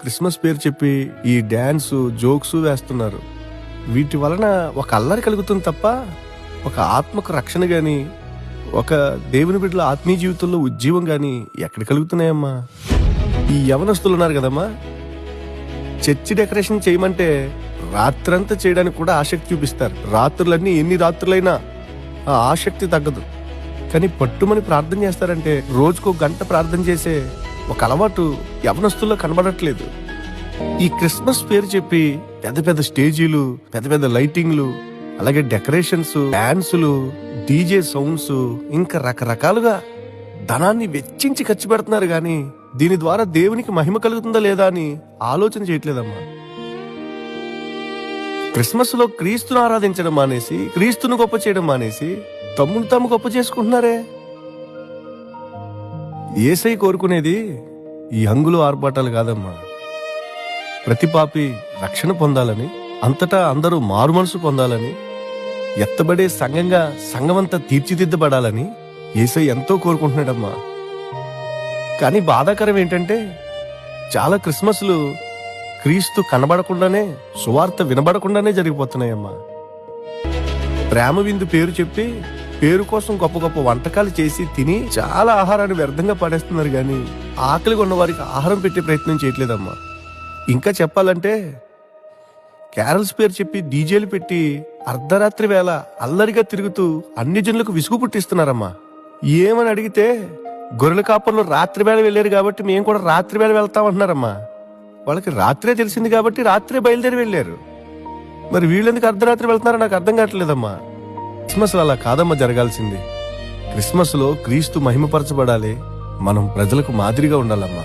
Christmas పేరు చెప్పి ఈ డాన్స్ జోక్స్ వేస్తున్నారు. వీటి వలన ఒక అల్లరి కలుగుతుంది తప్ప ఒక ఆత్మకు రక్షణ గాని, ఒక దేవుని బిడ్డల ఆత్మీయ జీవితంలో ఉజ్జీవం గాని ఎక్కడ కలుగుతున్నాయమ్మా? ఈ యవనస్తులు ఉన్నారు కదమ్మా, చర్చి డెకరేషన్ చేయమంటే రాత్రంతా చేయడానికి కూడా ఆసక్తి చూపిస్తారు. రాత్రులన్నీ ఎన్ని రాత్రులైనా ఆ ఆసక్తి తగ్గదు. కానీ పట్టుమని ప్రార్థన చేస్తారంటే రోజుకో గంట ప్రార్థన చేసే ఒక అలవాటు యవనస్తుల్లో కనబడట్లేదు. ఈ క్రిస్మస్ పేరు చెప్పి పెద్ద పెద్ద స్టేజీలు, పెద్ద పెద్ద లైటింగ్లు, అలాగే డెకరేషన్స్, డాన్సులు, డీజే సౌండ్స్, ఇంకా రకరకాలుగా ధనాన్ని వెచ్చించి ఖర్చు పెడుతున్నారు గాని దీని ద్వారా దేవునికి మహిమ కలుగుతుందా లేదా అని ఆలోచన చేయట్లేదమ్మా. క్రిస్మస్ లో క్రీస్తును ఆరాధించడం మానేసి, క్రీస్తును గొప్ప చేయడం మానేసి తమ్మును తాము గొప్ప చేసుకుంటున్నారే. యేసయ్య కోరుకునేది ఈ హంగులు ఆర్భాటాలు కాదమ్మా. ప్రతి పాపి రక్షణ పొందాలని, అంతటా అందరూ మారు మనసు పొందాలని, ఎత్తబడే సంఘంగా సంఘమంతా తీర్చిదిద్దబడాలని యేసయ్య ఎంతో కోరుకుంటున్నాడమ్మా. కానీ బాధాకరం ఏంటంటే చాలా క్రిస్మస్లు క్రీస్తు కనబడకుండానే, సువార్త వినబడకుండానే జరిగిపోతున్నాయమ్మా. ప్రేమ విందు పేరు చెప్పి పేరు కోసం గొప్ప గొప్ప వంటకాలు చేసి తిని చాలా ఆహారాన్ని వ్యర్థంగా పడేస్తున్నారు గాని ఆకలిగా ఉన్న వారికి ఆహారం పెట్టే ప్రయత్నం చేయట్లేదమ్మా. ఇంకా చెప్పాలంటే క్యారల్స్ పేరు చెప్పి డీజేలు పెట్టి అర్ధరాత్రి వేళ అల్లరిగా తిరుగుతూ అన్ని జనులకు విసుగు పుట్టిస్తున్నారమ్మా. ఏమని అడిగితే గొర్రెల కాపర్లు రాత్రి వేళ వెళ్ళారు కాబట్టి మేము కూడా రాత్రి వేళ వెళ్తామంటున్నారమ్మా. వాళ్ళకి రాత్రే తెలిసింది కాబట్టి రాత్రే బయలుదేరి వెళ్ళారు. మరి వీళ్ళెందుకు అర్ధరాత్రి వెళ్తున్నారో నాకు అర్థం కావట్లేదమ్మా. క్రిస్మస్ అలా కాదమ్మా జరగాల్సింది. క్రిస్మస్ లో క్రీస్తు మహిమపరచబడాలి, మనం ప్రజలకు మాదిరిగా ఉండాలమ్మా.